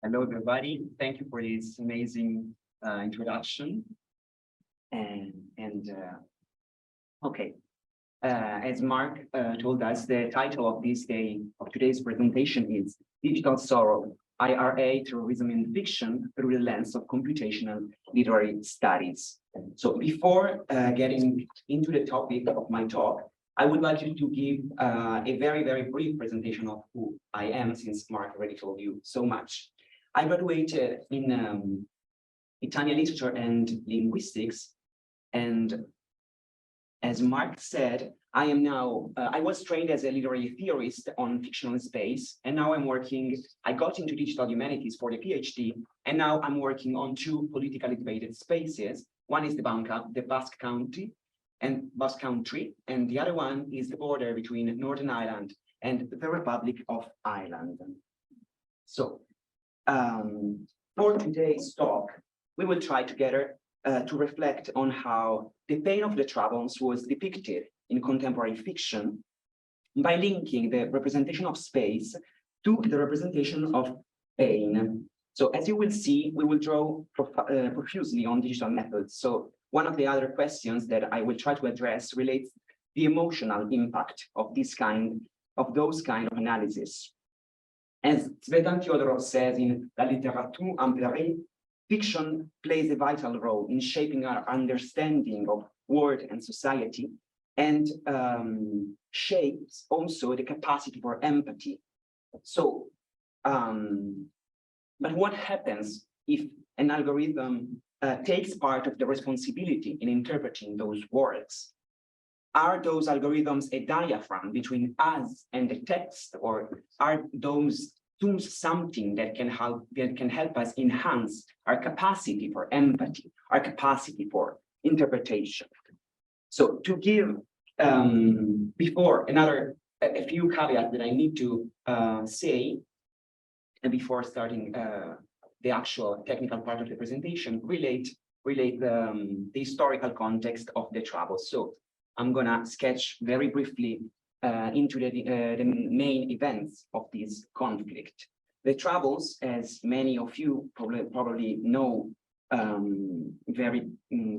Hello, everybody. Thank you for this amazing introduction. Okay, as Mark told us, the title of today's presentation is Digital Sorrow, IRA Terrorism in Fiction through the lens of Computational Literary Studies. So before getting into the topic of my talk, I would like you to give a very, very brief presentation of who I am, since Mark already told you so much. I graduated in Italian literature and linguistics, and as Mark said, I was trained as a literary theorist on fictional space, and now I got into digital humanities for the PhD, and now I'm working on two politically debated spaces. One is the Basque Country, and the other one is the border between Northern Ireland and the Republic of Ireland. So, for today's talk, we will try together to reflect on how the pain of the troubles was depicted in contemporary fiction by linking the representation of space to the representation of pain. So as you will see, we will draw profusely on digital methods. So one of the other questions that I will try to address relates the emotional impact of those kind of analysis. As Tsvetan Fyodorov says in La littérature empirée, fiction plays a vital role in shaping our understanding of world and society, and shapes also the capacity for empathy. So, but what happens if an algorithm takes part of the responsibility in interpreting those words? Are those algorithms a diaphragm between us and the text, or are those tools something that can help us enhance our capacity for empathy, our capacity for interpretation? So to give before a few caveats that I need to say, and before starting the actual technical part of the presentation, relate the historical context of the troubles. So I'm gonna sketch very briefly into the main events of this conflict. The troubles, as many of you probably know very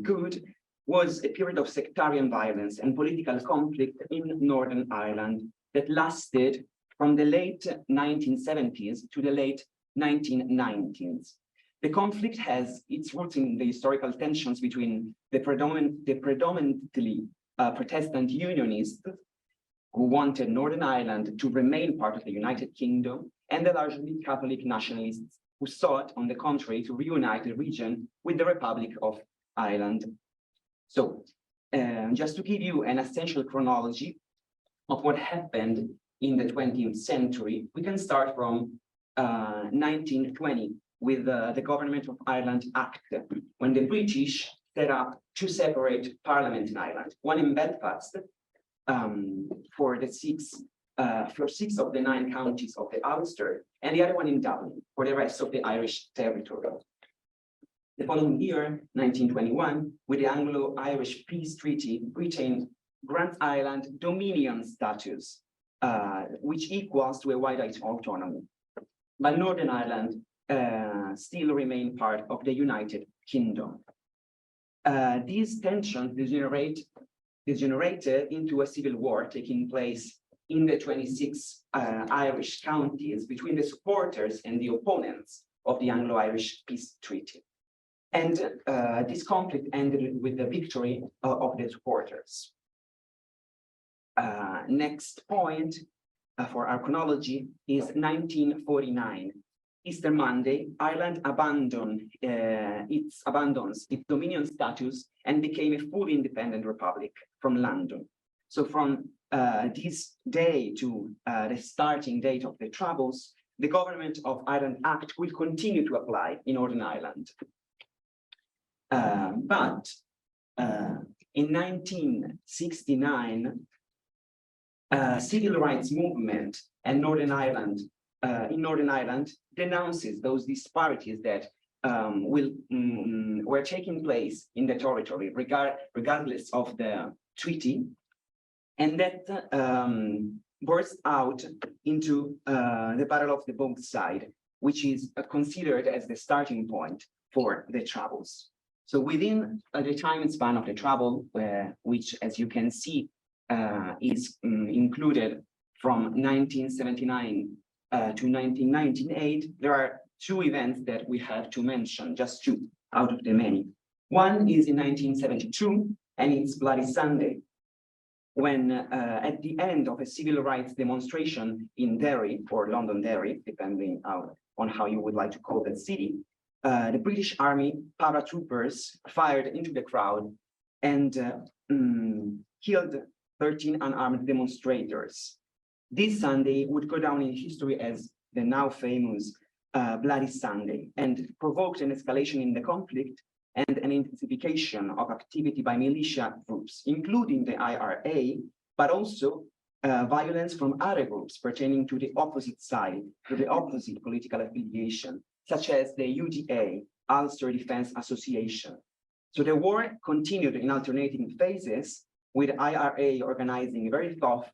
good, was a period of sectarian violence and political conflict in Northern Ireland that lasted from the late 1970s to the late 1990s. The conflict has its roots in the historical tensions between the predominantly Protestant Unionists who wanted Northern Ireland to remain part of the United Kingdom, and the largely Catholic nationalists who sought, on the contrary, to reunite the region with the Republic of Ireland. So, just to give you an essential chronology of what happened in the 20th century, we can start from 1920 with the Government of Ireland Act, when the British set up two separate parliaments in Ireland, one in Belfast for six of the 9 counties of the Ulster, and the other one in Dublin for the rest of the Irish territory. The following year, 1921, with the Anglo-Irish Peace Treaty, Britain grants Ireland Dominion status, which equals to a wide autonomy. But Northern Ireland still remain part of the United Kingdom. These tensions degenerated into a civil war taking place in the 26 Irish counties between the supporters and the opponents of the Anglo-Irish Peace Treaty. And this conflict ended with the victory of the supporters. Next point for our chronology is 1949. Easter Monday, Ireland abandons its Dominion status and became a fully independent republic from London. So from this day to the starting date of the troubles, the Government of Ireland Act will continue to apply in Northern Ireland. But in 1969, civil rights movement in Northern Ireland denounces those disparities that were taking place in the territory, regardless of the treaty, and that burst out into the battle of the both sides. which is considered as the starting point for the troubles. So within the time span of the trouble, which, as you can see, is included from 1979 to 1998, there are two events that we have to mention, just two out of the many. One is in 1972, and it's Bloody Sunday, when at the end of a civil rights demonstration in Derry, or Londonderry, depending on how you would like to call that city, the British Army paratroopers fired into the crowd and killed 13 unarmed demonstrators. This Sunday would go down in history as the now famous Bloody Sunday, and provoked an escalation in the conflict and an intensification of activity by militia groups, including the IRA, but also violence from other groups pertaining to the opposite side, to the opposite political affiliation, such as the UDA, Ulster Defense Association. So the war continued in alternating phases, with IRA organizing very tough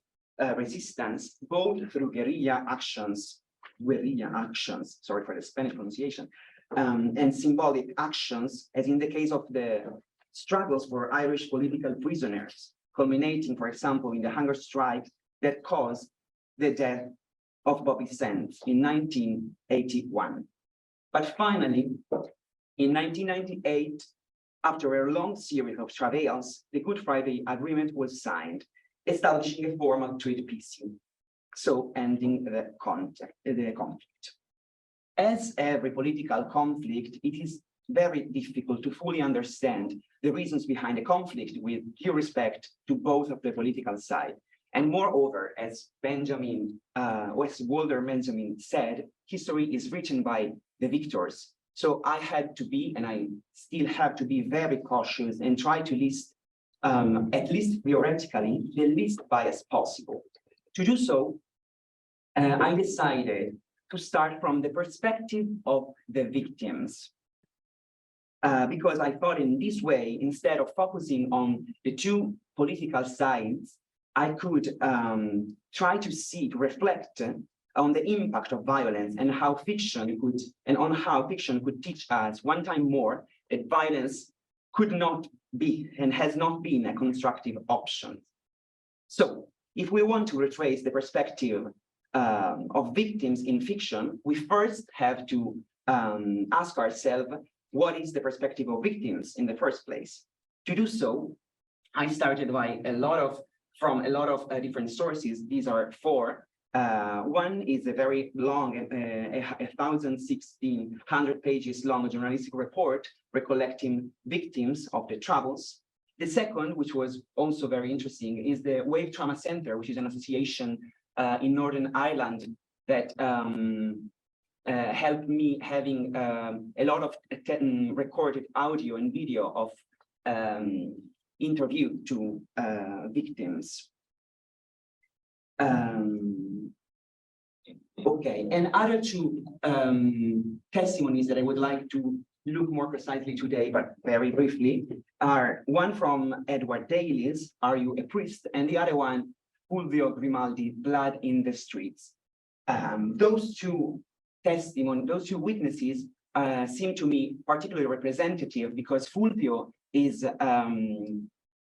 resistance, both through guerrilla actions, sorry for the Spanish pronunciation, and symbolic actions, as in the case of the struggles for Irish political prisoners, culminating, for example, in the hunger strike that caused the death of Bobby Sands in 1981. But finally, in 1998, after a long series of travails, the Good Friday Agreement was signed, establishing a formal trade peace, so ending the conflict. As every political conflict, it is very difficult to fully understand the reasons behind the conflict with due respect to both of the political side. And moreover, as Walter Benjamin said, history is written by the victors. So I had to be, and I still have to be, very cautious and try to list, at least theoretically, the least bias possible. To do so, I decided to start from the perspective of the victims, because I thought in this way, instead of focusing on the two political sides, I could try to reflect on the impact of violence and how fiction could teach us one time more that violence could not be and has not been a constructive option. So if we want to retrace the perspective of victims in fiction, we first have to ask ourselves, what is the perspective of victims in the first place? To do so, I started from a lot of different sources. These are four. One is a very long, 1,600 pages long journalistic report recollecting victims of the troubles. The second, which was also very interesting, is the Wave Trauma Center, which is an association in Northern Ireland that helped me having a lot of recorded audio and video of interview to victims. Okay, and other two testimonies that I would like to look more precisely today, but very briefly, are one from Edward Daly's Are You a Priest? And the other one, Fulvio Grimaldi, Blood in the Streets. Those two witnesses seem to me particularly representative, because Fulvio is a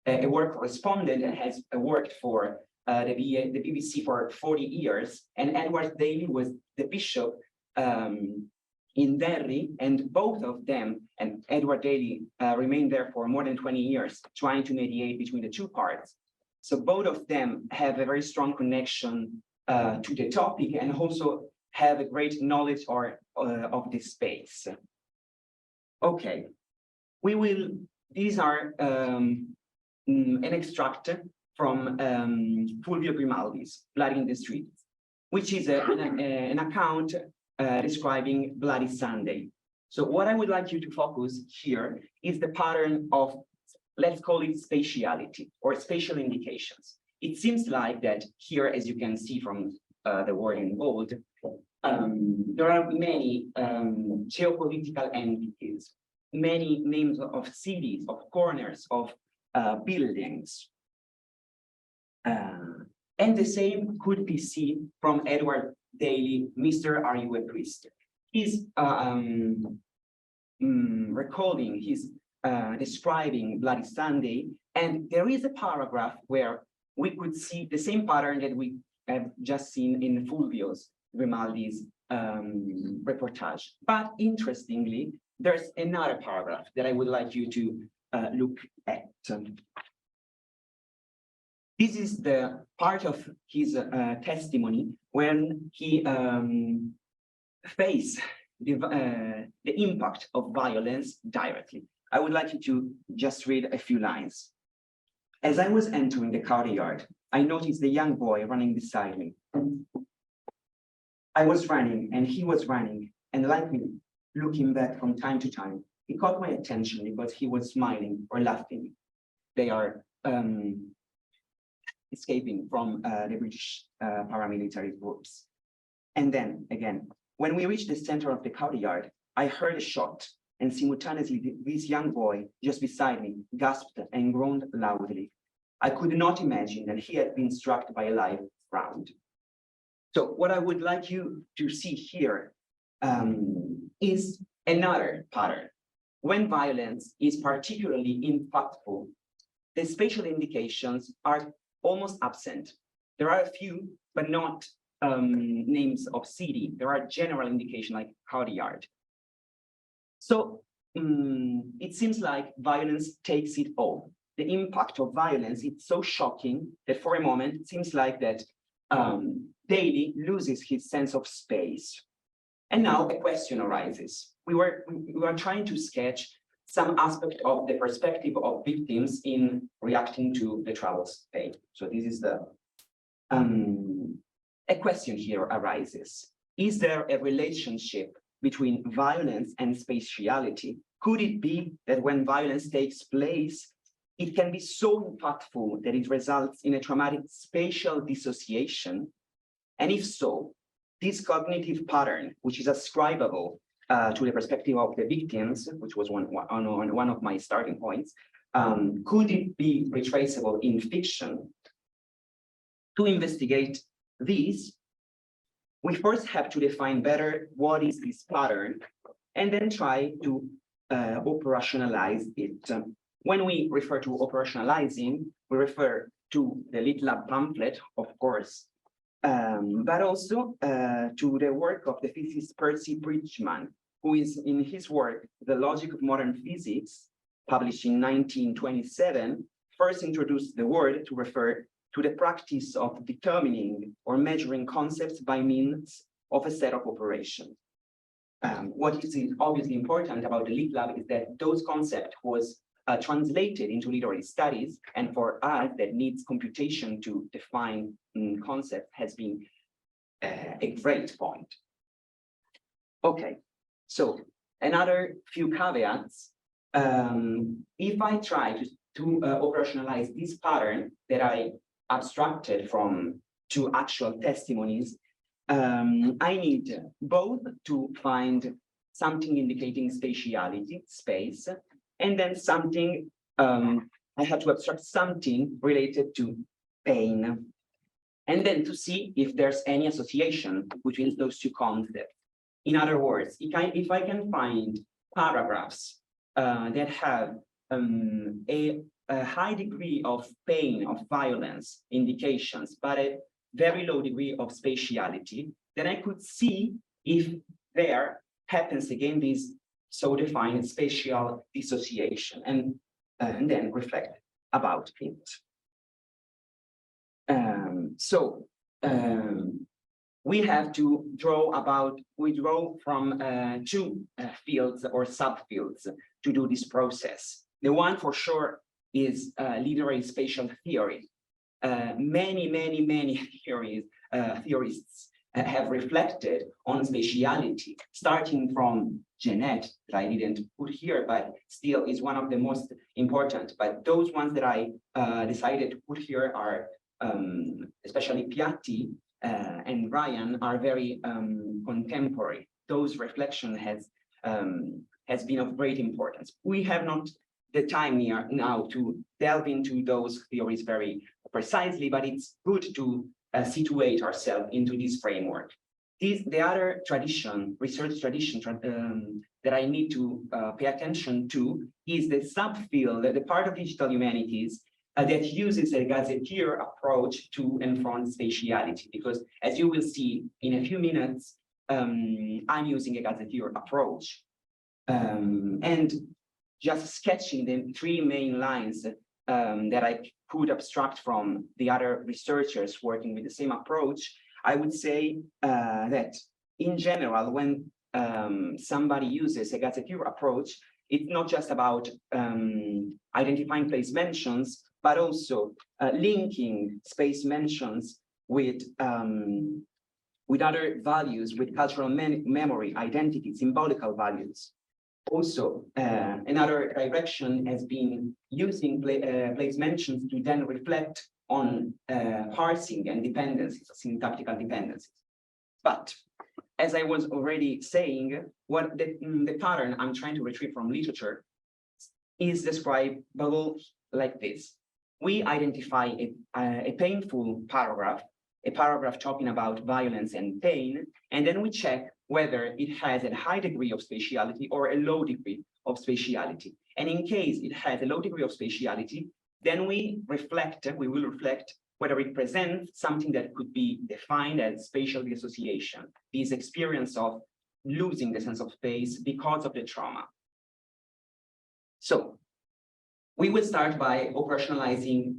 war correspondent and has worked for the BBC for 40 years, and Edward Daly was the bishop in Derry, and both of them, and Edward Daly remained there for more than 20 years, trying to mediate between the two parts. So both of them have a very strong connection to the topic, and also have a great knowledge of this space. Okay, these are an extract from Fulvio Grimaldi's Blood in the Streets, which is an account describing Bloody Sunday. So what I would like you to focus here is the pattern of, let's call it spatiality or spatial indications. It seems like that here, as you can see from the word in bold, there are many geopolitical entities, many names of cities, of corners, of buildings. And the same could be seen from Edward Daly, Mr. Are You a Priest? he's recalling, he's describing Bloody Sunday, and there is a paragraph where we could see the same pattern that we have just seen in Fulvio's Grimaldi's reportage. But interestingly, there's another paragraph that I would like you to look at. This is the part of his testimony when he faced the impact of violence directly. I would like you to just read a few lines. As I was entering the courtyard, I noticed the young boy running beside me. I was running and he was running, and like me, looking back from time to time, he caught my attention because he was smiling or laughing. They are escaping from the British paramilitary groups. And then again, when we reached the center of the courtyard, I heard a shot, and simultaneously this young boy just beside me gasped and groaned loudly. I could not imagine that he had been struck by a live round. So what I would like you to see here is another pattern. When violence is particularly impactful, the spatial indications are almost absent. There are a few, but not names of city. There are general indications like courtyard. So it seems like violence takes it all. The impact of violence is so shocking that for a moment, it seems like that Daley loses his sense of space. And now a question arises. We were trying to sketch some aspect of the perspective of victims in reacting to the troubles pain. So this is the, a question here arises. Is there a relationship between violence and spatiality? Could it be that when violence takes place, it can be so impactful that it results in a traumatic spatial dissociation? And if so, this cognitive pattern, which is ascribable to the perspective of the victims, which was one of my starting points, could it be retraceable in fiction? To investigate this, we first have to define better what is this pattern, and then try to operationalize it. When we refer to operationalizing, we refer to the Lit Lab pamphlet, of course, but also to the work of the physicist Percy Bridgman, who is in his work, The Logic of Modern Physics, published in 1927, first introduced the word to refer to the practice of determining or measuring concepts by means of a set of operations. What is obviously important about the Lit Lab is that those concepts was translated into literary studies, and for us that needs computation to define concept has been a great point. Okay, so another few caveats. If I try to operationalize this pattern that I abstracted from two actual testimonies, I need both to find something indicating spatiality, space, and then something, I have to abstract something related to pain, and then to see if there's any association between those two concepts. In other words, if I can find paragraphs that have a high degree of pain, of violence indications, but a very low degree of spatiality, then I could see if there happens again this so defined spatial dissociation, and then reflect about it. We have to we draw from two fields or subfields to do this process. The one for sure is literary spatial theory. Many theorists have reflected on spatiality, starting from Genet, that I didn't put here, but still is one of the most important. But those ones that I decided to put here are, especially Piatti and Ryan, are very contemporary. Those reflection has been of great importance. We have not the time here now to delve into those theories very precisely, but it's good to situate ourselves into this framework. The other tradition, research tradition that I need to pay attention to is the subfield, the part of digital humanities that uses a gazetteer approach to inform spatiality. Because as you will see in a few minutes, I'm using a gazetteer approach. And just sketching the three main lines that I could abstract from the other researchers working with the same approach, I would say that in general, when somebody uses a gazetteer approach, it's not just about identifying place mentions, but also linking space mentions with other values, with cultural memory, identity, symbolical values. Also, another direction has been using place mentions to then reflect on parsing and dependencies, syntactical dependencies. But as I was already saying, what the pattern I'm trying to retrieve from literature is describable like this. We identify a painful paragraph, a paragraph talking about violence and pain, and then we check whether it has a high degree of spatiality or a low degree of spatiality. And in case it has a low degree of spatiality, then we will reflect whether it presents something that could be defined as spatial dissociation, this experience of losing the sense of space because of the trauma. So we will start by operationalizing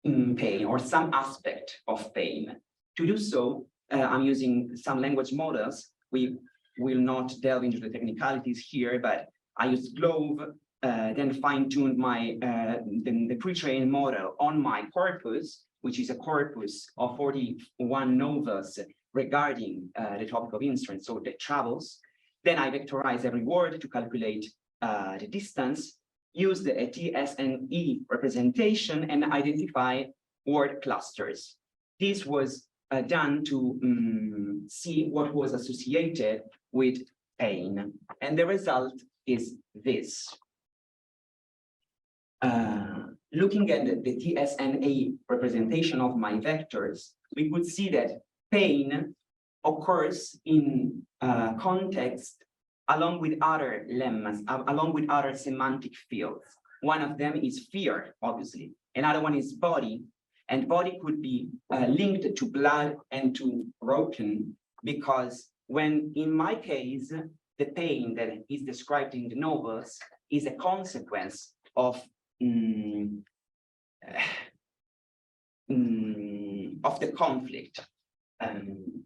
pain or some aspect of pain. To do so, I'm using some language models. We will not delve into the technicalities here, but I used GLOVE, then fine-tuned the pre-trained model on my corpus, which is a corpus of 41 novels regarding the topic of instruments, so the travels. Then I vectorize every word to calculate the distance, use the TSNE representation, and identify word clusters. This was done to see what was associated with pain. And the result is this. Looking at the TSNA representation of my vectors, we could see that pain occurs in context along with other lemmas, along with other semantic fields. One of them is fear, obviously. Another one is body, and body could be linked to blood and to broken, because when, in my case, the pain that is described in the novels is a consequence of the conflict. And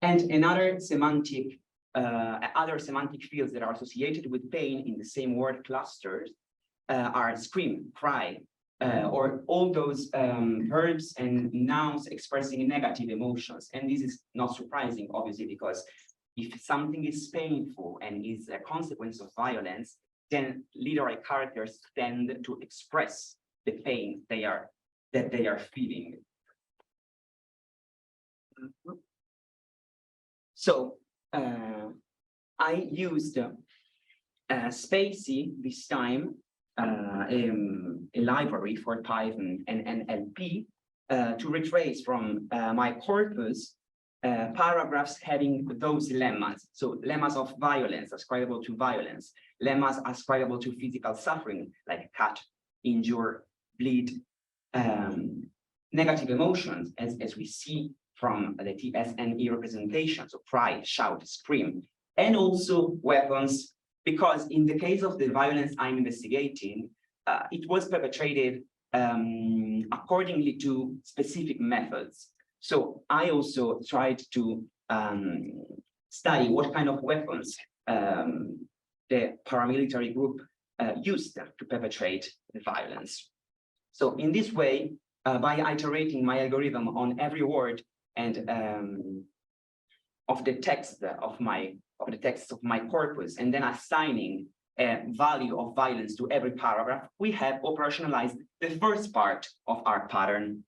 another semantic, other semantic fields that are associated with pain in the same word clusters are scream, cry, or all those verbs and nouns expressing negative emotions. And this is not surprising, obviously, because if something is painful and is a consequence of violence, then literary characters tend to express the pain that they are feeling. So I used Spacy this time, a library for Python and NLP, to retrace from my corpus paragraphs having those lemmas. So lemmas of violence, ascribable to violence, lemmas ascribable to physical suffering, like cut, injure, bleed, negative emotions, as we see from the TSNE representation, so cry, shout, scream, and also weapons, because in the case of the violence I'm investigating, it was perpetrated accordingly to specific methods. So I also tried to study what kind of weapons the paramilitary group used to perpetrate the violence. So in this way, by iterating my algorithm on every word and of the text of my corpus, and then assigning a value of violence to every paragraph, we have operationalized the first part of our pattern.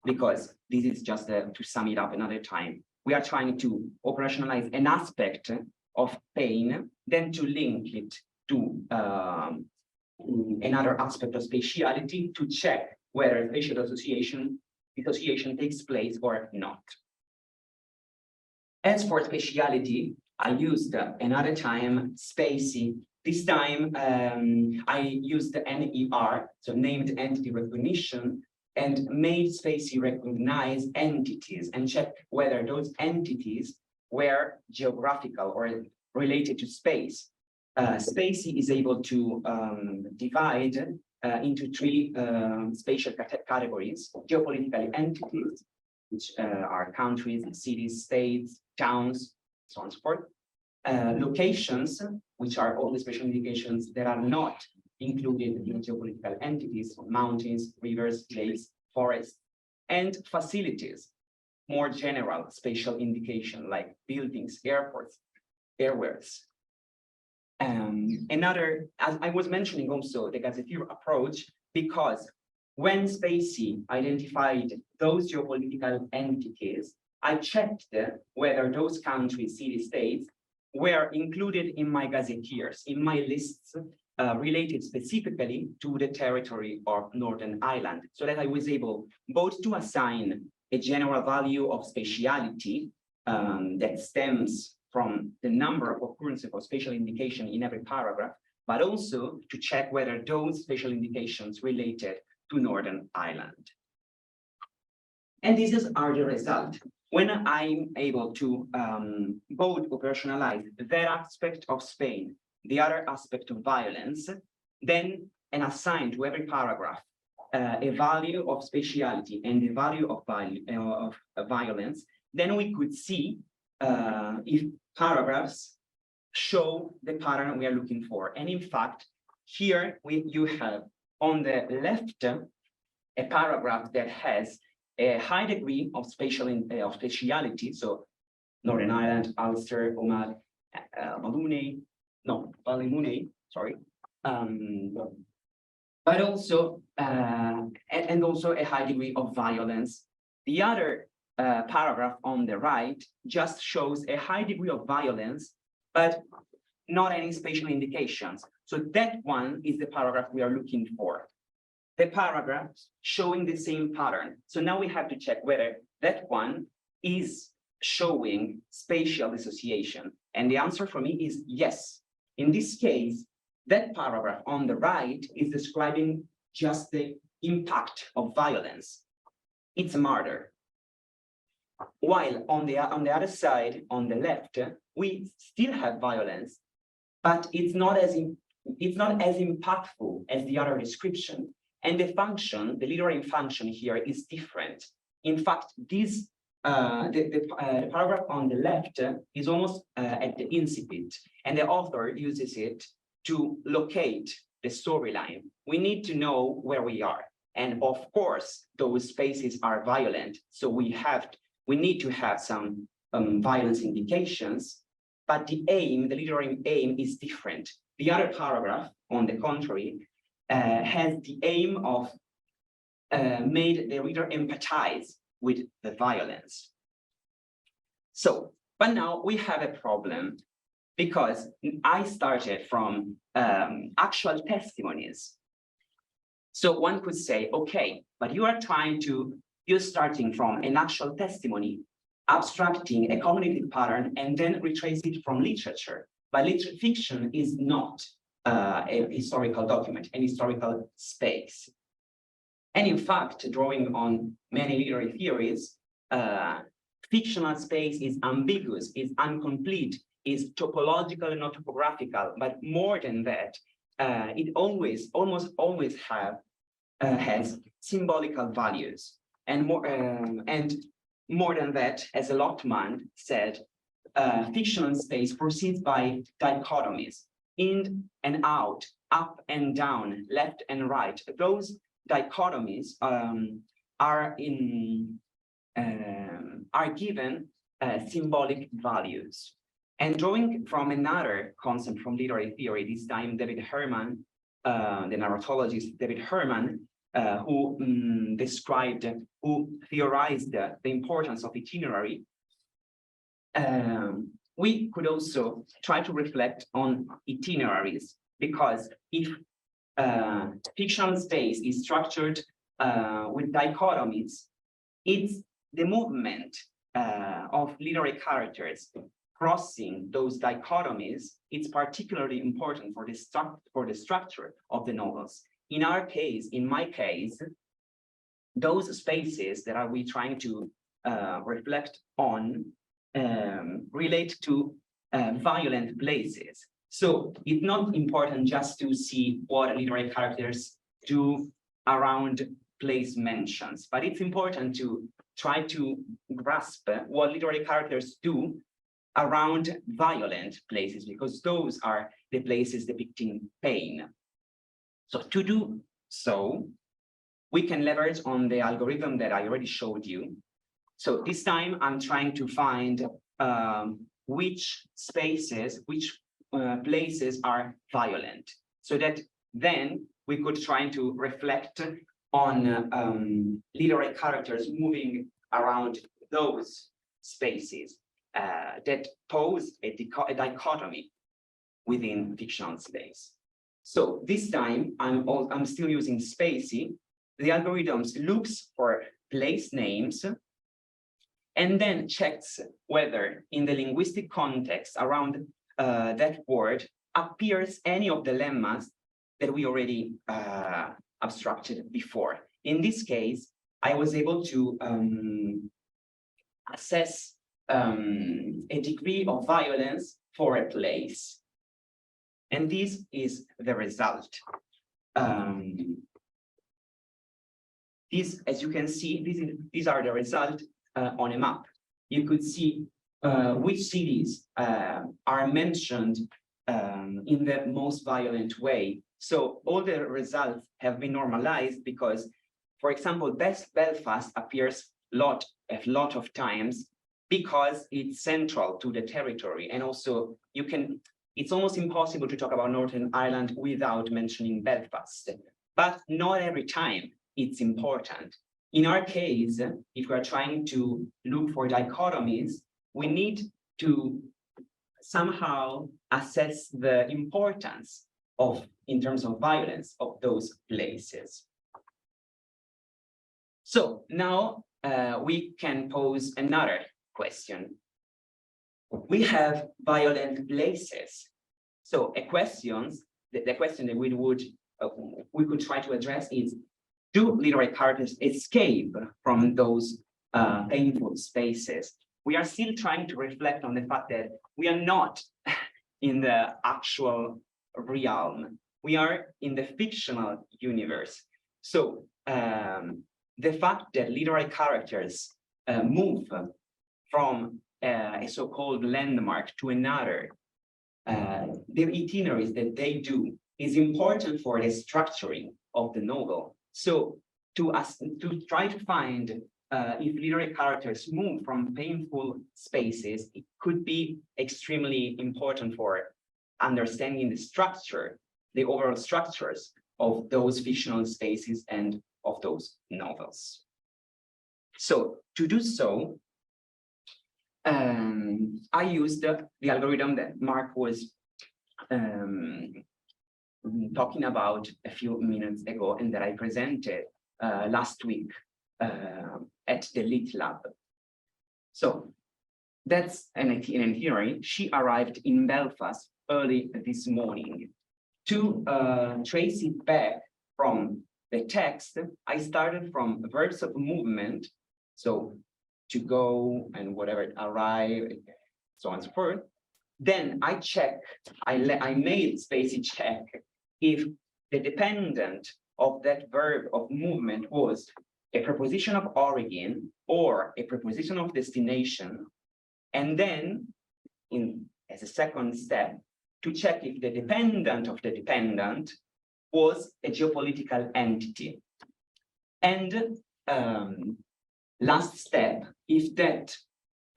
Because this is just to sum it up another time, we are trying to operationalize an aspect of pain, then to link it to another aspect of spatiality to check whether spatial dissociation takes place or not. As for spatiality, I used another time spacey. This time I used the NER, so named entity recognition, and made spacey recognize entities and check whether those entities were geographical or related to space. Spacey is able to divide into three spatial categories: geopolitical entities, which are countries, cities, states, towns, so on and so forth. Locations, which are all the spatial indications that are not included in geopolitical entities: mountains, rivers, lakes, forests, and facilities, more general spatial indication like buildings, airports, airways. Another, as I was mentioning also, the gazetteer approach, because when Spacey identified those geopolitical entities, I checked whether those countries, cities, states were included in my gazetteers, in my lists related specifically to the territory of Northern Ireland, so that I was able both to assign a general value of spatiality that stems from the number of occurrences of spatial indication in every paragraph, but also to check whether those spatial indications related to Northern Ireland. And this is our result. When I'm able to both operationalize that aspect of Spain, the other aspect of violence, then and assign to every paragraph a value of spatiality and the value of violence, then we could see if paragraphs show the pattern we are looking for. And in fact, here you have on the left a paragraph that has a high degree of spatiality. So Northern Ireland, Ulster, Omagh, Ballymuney, sorry. But also, and also a high degree of violence. The other paragraph on the right just shows a high degree of violence, but not any spatial indications. So that one is the paragraph we are looking for. The paragraph showing the same pattern. So now we have to check whether that one is showing spatial dissociation. And the answer for me is yes. In this case, that paragraph on the right is describing just the impact of violence. It's a murder. While on the other side, on the left, we still have violence, but it's not as impactful as the other description. And the function, the literary function here is different. In fact, this the paragraph on the left is almost at the incipit, and the author uses it to locate the storyline. We need to know where we are. And of course, those spaces are violent. So we need to have some violence indications, but the literary aim is different. The other paragraph, on the contrary, has the aim of made the reader empathize with the violence. So, but now we have a problem, because I started from actual testimonies. So one could say, okay, but you're starting from an actual testimony, abstracting a cognitive pattern, and then retrace it from literature. But fiction is not a historical document, an historical space. And in fact, drawing on many literary theories, fictional space is ambiguous, is incomplete, is topological and not topographical, but more than that, it almost always has symbolical values. And more than that, as Lottman said, fictional space proceeds by dichotomies, in and out, up and down, left and right. Those dichotomies are given symbolic values. And drawing from another concept from literary theory, this time David Herman, the narratologist David Herman, who theorized the importance of itinerary, we could also try to reflect on itineraries, because if fictional space is structured with dichotomies, it's the movement of literary characters crossing those dichotomies, it's particularly important for the structure of the novels. In our case, in my case, those spaces that are we trying to reflect on relate to violent places. So it's not important just to see what literary characters do around place mentions, but it's important to try to grasp what literary characters do around violent places, because those are the places depicting pain. So to do so, we can leverage on the algorithm that I already showed you. So this time I'm trying to find which spaces, which places are violent, so that then we could try to reflect on literary characters moving around those spaces that pose a dichotomy within fictional space. So this time I'm still using Spacey. The algorithms looks for place names and then checks whether in the linguistic context around that word appears any of the lemmas that we already abstracted before. In this case, I was able to assess a degree of violence for a place. And this is the result. As you can see, these are the results on a map. You could see which cities are mentioned in the most violent way. So all the results have been normalized because, for example, Belfast appears a lot of times because it's central to the territory. And also it's almost impossible to talk about Northern Ireland without mentioning Belfast, but not every time it's important. In our case, if we're trying to look for dichotomies, we need to somehow assess the importance in terms of violence of those places. So now we can pose another question. We have violent places. So the question that we could try to address is, do literary characters escape from those painful spaces? We are still trying to reflect on the fact that we are not in the actual realm. We are in the fictional universe. So the fact that literary characters move from a so-called landmark to another, the itineraries that they do is important for the structuring of the novel. So to try to find if literary characters move from painful spaces, it could be extremely important for understanding the structure, the overall structures of those fictional spaces and of those novels. So to do so, I used the algorithm that Mark was talking about a few minutes ago and that I presented last week at the Lit Lab. So that's an itinerary. She arrived in Belfast early this morning. To trace it back from the text, I started from verbs of movement, so to go and whatever, arrive, so on and so forth. Then I made Spacey check if the dependent of that verb of movement was a preposition of origin or a preposition of destination, and then as a second step to check if the dependent of the dependent was a geopolitical entity, and last step if that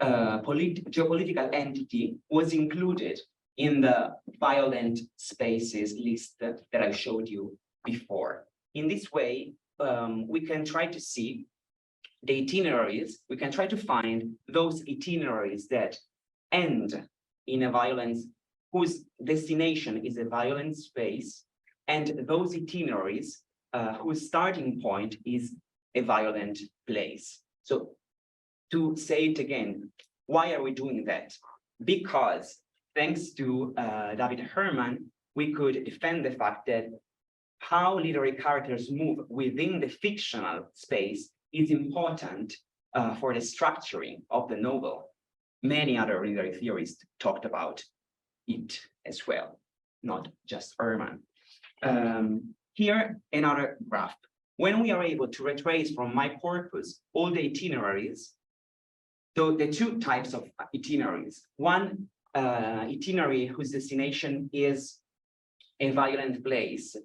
geopolitical entity was included in the violent spaces list that I showed you before. In this way, we can try to see the itineraries, we can try to find those itineraries that end in a violence, whose destination is a violent space, and those itineraries whose starting point is a violent place. So to say it again. Why are we doing that? Because thanks to David Herman, we could defend the fact that how literary characters move within the fictional space is important for the structuring of the novel. Many other literary theorists talked about it as well, not just Herman. Here, another graph. When we are able to retrace from my corpus all the itineraries, so the two types of itineraries, one itinerary whose destination is a violent place,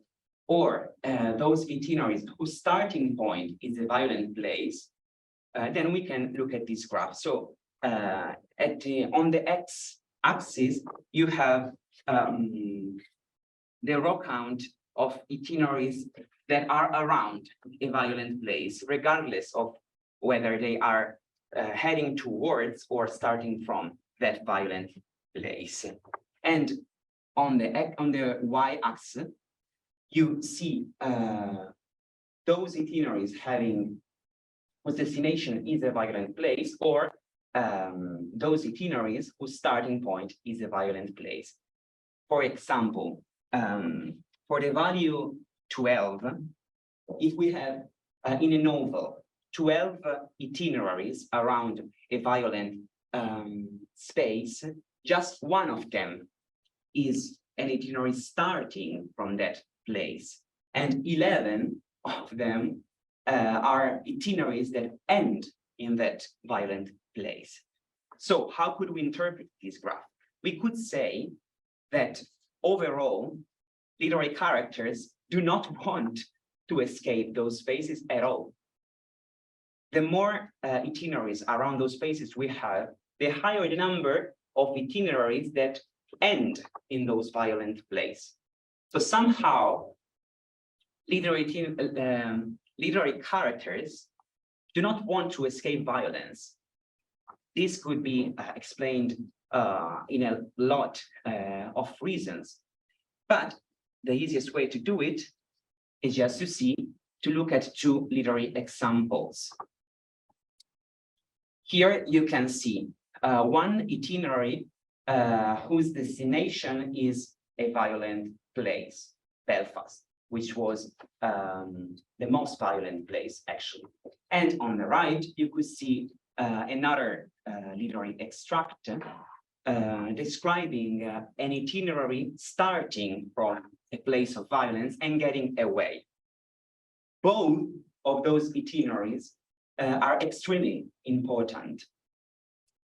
or those itineraries whose starting point is a violent place, then we can look at this graph. So on the x-axis, you have the raw count of itineraries that are around a violent place, regardless of whether they are heading towards or starting from that violent place. And on the y-axis, you see those itineraries whose destination is a violent place, or those itineraries whose starting point is a violent place. For example, for the value 12, if we have in a novel 12 itineraries around a violent space, just one of them is an itinerary starting from that place, and 11 of them are itineraries that end in that violent place. So how could we interpret this graph? We could say that overall, literary characters do not want to escape those spaces at all. The more itineraries around those spaces we have, the higher the number of itineraries that end in those violent places. So somehow, literary characters do not want to escape violence. This could be explained in a lot of reasons, but the easiest way to do it is just to look at two literary examples. Here you can see one itinerary whose destination is a violent place, Belfast, which was the most violent place, actually. And on the right, you could see another literary extract describing an itinerary starting from a place of violence and getting away. Both of those itineraries are extremely important.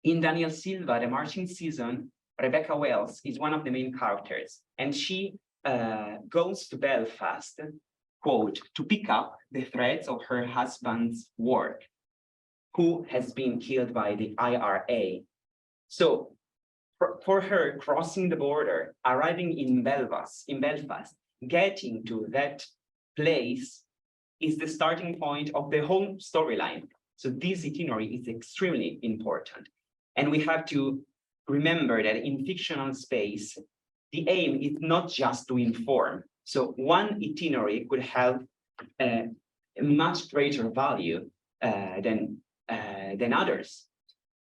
In Daniel Silva, The Marching Season, Rebecca Wells is one of the main characters, and she goes to Belfast, quote, to pick up the threads of her husband's work, who has been killed by the IRA. So for her, crossing the border, arriving in Belfast, getting to that place is the starting point of the whole storyline. So this itinerary is extremely important. And we have to remember that in fictional space, the aim is not just to inform. So one itinerary could have a much greater value than others,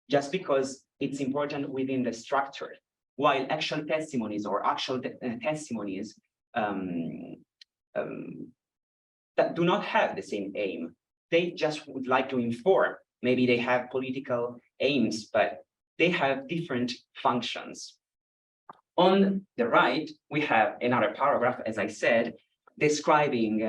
just because it's important within the structure, while actual testimonies or actual testimonies that do not have the same aim. They just would like to inform. Maybe they have political aims, but they have different functions. On the right, we have another paragraph, as I said, describing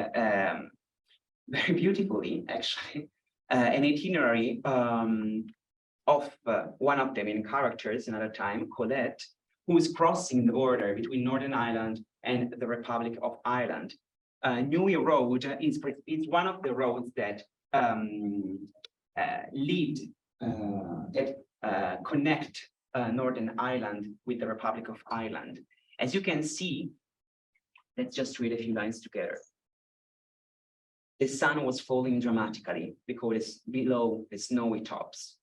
very beautifully, actually, an itinerary of one of the main characters, another time, Colette, who is crossing the border between Northern Ireland and the Republic of Ireland. Newey Road is one of the roads that connect Northern Ireland with the Republic of Ireland. As you can see, let's just read a few lines together. The sun was falling dramatically because below the snowy tops.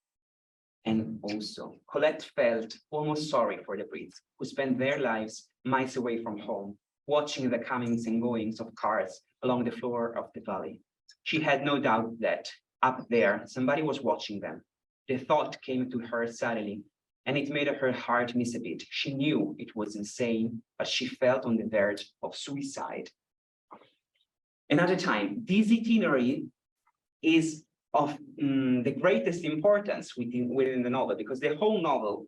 And also, Colette felt almost sorry for the Brits, who spent their lives miles away from home, watching the comings and goings of cars along the floor of the valley. She had no doubt that up there, somebody was watching them. the thought came to her suddenly, and it made her heart miss a bit. She knew it was insane, but she felt on the verge of suicide. Another time, this itinerary is of the greatest importance within the novel, because the whole novel,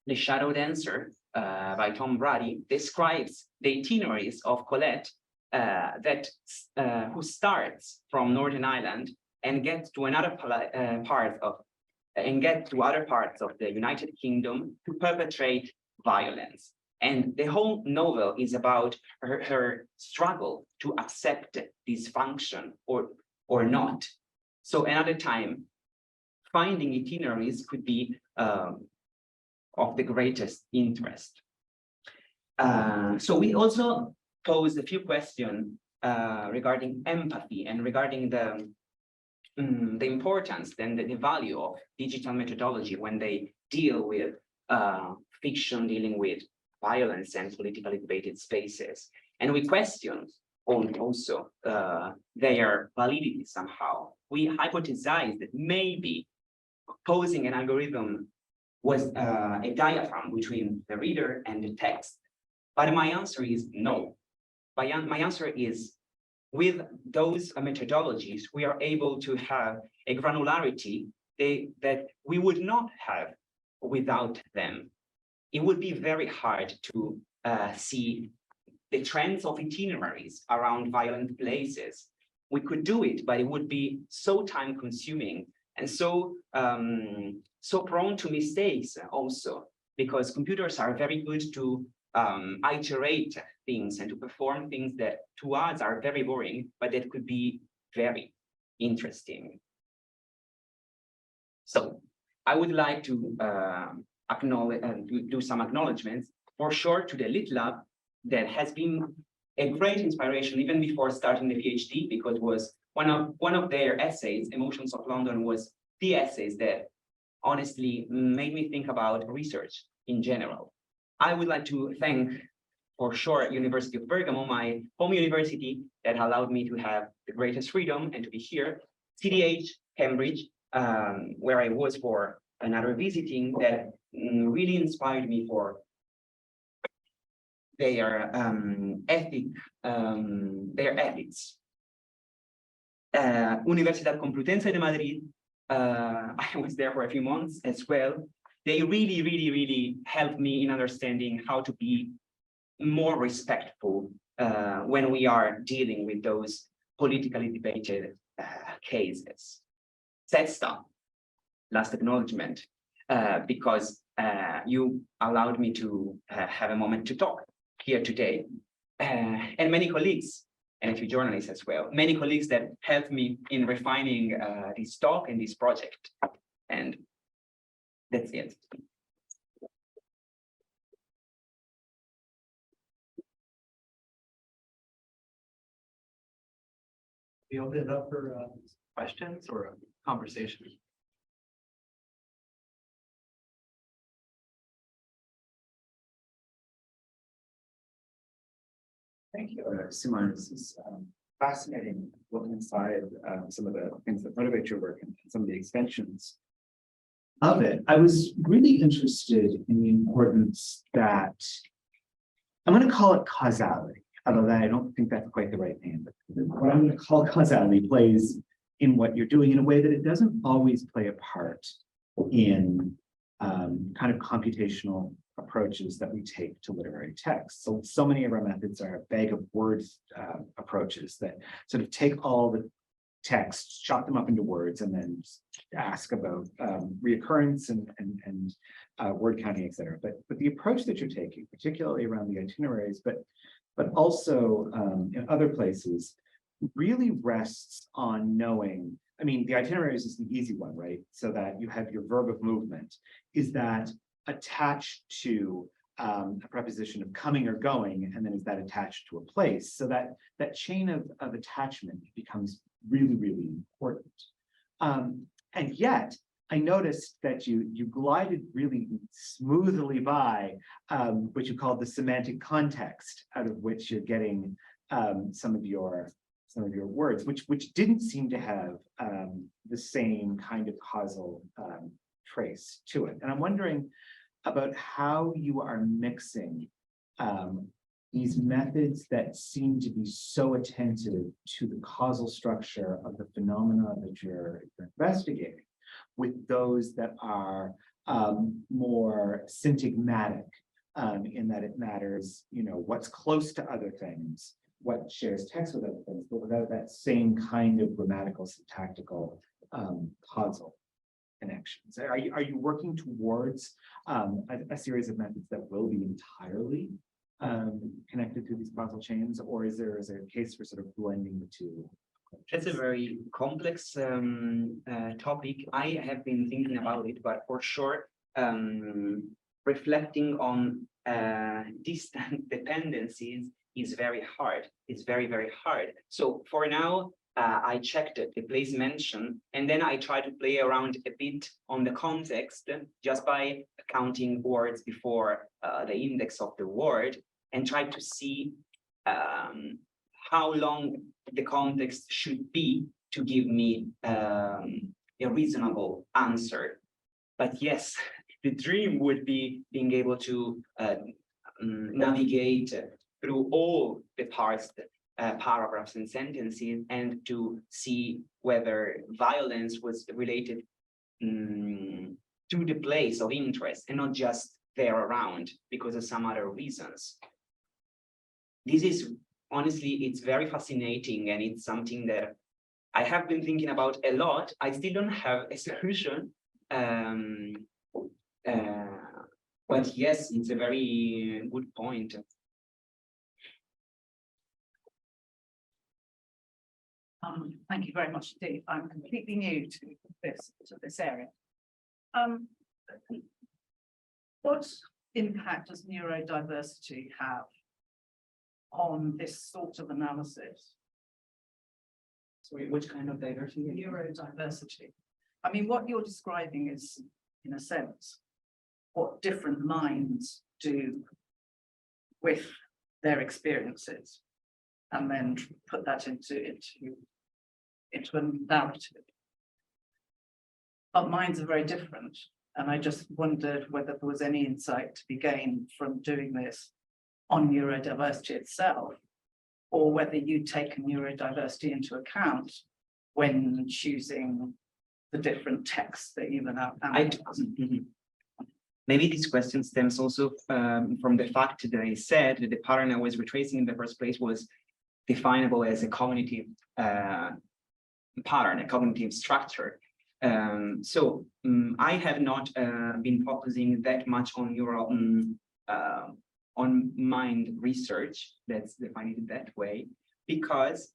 The Shadow Dancer by Tom Brady, describes the itineraries of Colette who starts from Northern Ireland and gets to another other parts of the United Kingdom to perpetrate violence. And the whole novel is about her struggle to accept dysfunction or not. So another time, finding itineraries could be of the greatest interest. So we also posed a few questions regarding empathy and regarding the importance and the value of digital methodology when they deal with fiction dealing with violence and politically debated spaces. And we questioned also their validity somehow. We hypothesized that maybe posing an algorithm was a diaphragm between the reader and the text. But my answer is no. My answer is, with those methodologies, we are able to have a granularity that we would not have without them. It would be very hard to see the trends of itineraries around violent places. We could do it, but it would be so time consuming and so prone to mistakes also, because computers are very good to iterate things and to perform things that to us are very boring, but that could be very interesting. So I would like to acknowledge and do some acknowledgements for sure to the Lit Lab, that has been a great inspiration even before starting the PhD, because it was one of their essays, Emotions of London, was the essays that honestly made me think about research in general. I would like to thank for sure University of Bergamo, my home university, that allowed me to have the greatest freedom and to be here. CDH, Cambridge, where I was for another visiting, that really inspired me for their ethics. Universidad Complutense de Madrid, I was there for a few months as well. They really helped me in understanding how to be more respectful when we are dealing with those politically debated cases. Sesta, last acknowledgement, because you allowed me to have a moment to talk here today, and many colleagues and a few journalists as well, many colleagues that helped me in refining this talk and this project. And that's it. We open it up for questions or a conversation. Thank you, Simone. This is fascinating looking inside some of the things that motivate your work and some of the extensions of it. I was really interested in the importance that, I'm going to call it causality, although I don't think that's quite the right name, but what I'm going to call causality plays in what you're doing in a way that it doesn't always play a part in kind of computational approaches that we take to literary texts. So many of our methods are bag of words approaches that sort of take all the texts, chop them up into words, and then ask about reoccurrence and word counting, et cetera. But the approach that you're taking, particularly around the itineraries, but also in other places, really rests on knowing. I mean, the itineraries is the easy one, right? So that you have your verb of movement. Is that attached to a preposition of coming or going, and then is that attached to a place? So that chain of attachment becomes really important. And yet, I noticed that you glided really smoothly by what you call the semantic context out of which you're getting some of your words, which didn't seem to have the same kind of causal trace to it. And I'm wondering about how you are mixing these methods that seem to be so attentive to the causal structure of the phenomena that you're investigating with those that are more syntagmatic in that it matters, what's close to other things, what shares text with other things, but without that same kind of grammatical, syntactical, causal connections. Are you working towards a series of methods that will be entirely connected to these causal chains, or is there a case for sort of blending the two? That's a very complex topic. I have been thinking about it, but for sure, reflecting on distant dependencies is very hard. It's very, very hard. So for now, I checked the place mentioned, and then I try to play around a bit on the context just by counting words before the index of the word, and try to see how long the context should be to give me a reasonable answer. But yes, the dream would be being able to navigate through all the parts, paragraphs and sentences, and to see whether violence was related to the place of interest and not just there around because of some other reasons. This is honestly, it's very fascinating, and it's something that I have been thinking about a lot. I still don't have a solution. But yes, it's a very good point. Thank you very much indeed. I'm completely new to this area. What impact does neurodiversity have on this sort of analysis? Sorry, which kind of diversity? Neurodiversity. I mean, what you're describing is, in a sense, what different minds do with their experiences, and then put that into a narrative. But minds are very different, and I just wondered whether there was any insight to be gained from doing this on neurodiversity itself, or whether you'd taken neurodiversity into account when choosing the different texts that you've analyzed. Maybe this question stems also from the fact that I said that the pattern I was retracing in the first place was definable as a cognitive pattern, a cognitive structure. So I have not been focusing that much on neural on mind research, let's define it that way, because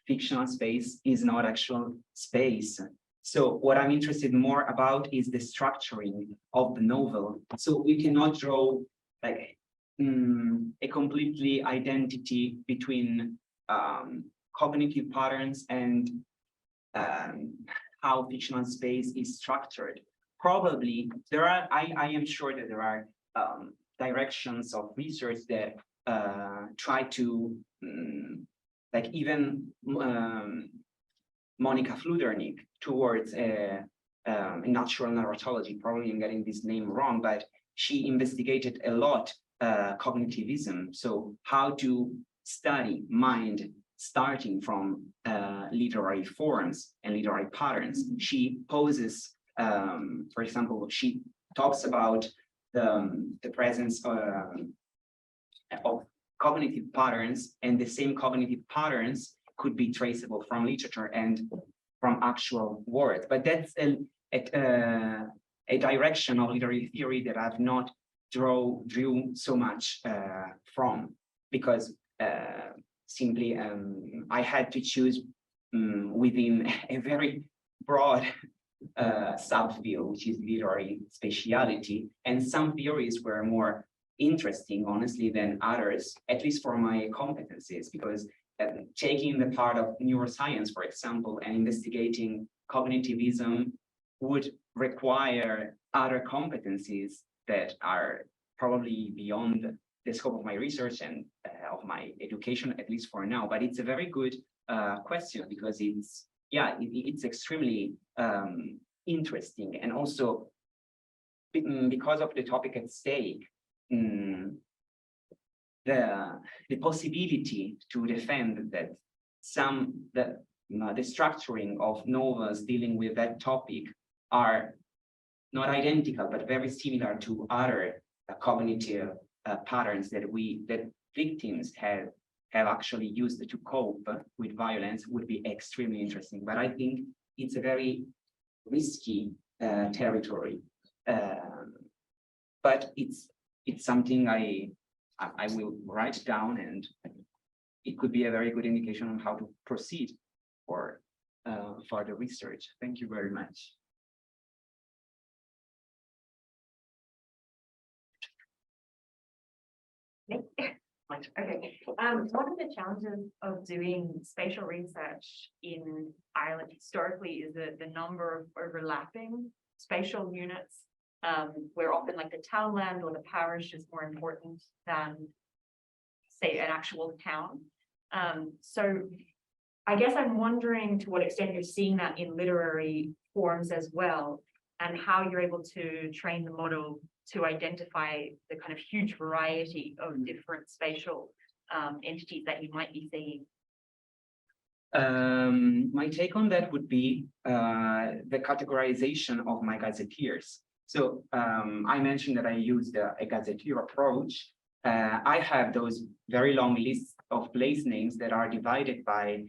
fictional space is not actual space. So what I'm interested more about is the structuring of the novel. So we cannot draw like a completely identity between cognitive patterns and how fictional space is structured. Probably there are, I am sure that there are directions of research that try to like even Monica Fludernik towards a natural narratology. Probably I'm getting this name wrong, but she investigated a lot cognitivism. So how to study mind starting from literary forms and literary patterns. She poses, for example, she talks about the presence of cognitive patterns, and the same cognitive patterns could be traceable from literature and from actual words. But that's a direction of literary theory that I've not drew so much from, because simply I had to choose within a very broad subfield, which is literary speciality, and some theories were more interesting, honestly, than others, at least for my competencies, because taking the part of neuroscience, for example, and investigating cognitivism would require other competencies that are probably beyond the scope of my research and of my education, at least for now. But it's a very good question, because it's extremely interesting. And also because of the topic at stake, the possibility to defend that the structuring of novels dealing with that topic are not identical, but very similar to other cognitive patterns that victims have actually used to cope with violence would be extremely interesting. But I think it's a very risky territory. But it's something I will write down, and it could be a very good indication on how to proceed for the research. Thank you very much. Okay. One of the challenges of doing spatial research in Ireland historically is the number of overlapping spatial units, where often like the townland or the parish is more important than, say, an actual town. So I guess I'm wondering to what extent you're seeing that in literary forms as well, and how you're able to train the model to identify the kind of huge variety of different spatial entities that you might be seeing. My take on that would be the categorization of my gazetteers. So I mentioned that I used a gazetteer approach. I have those very long lists of place names that are divided by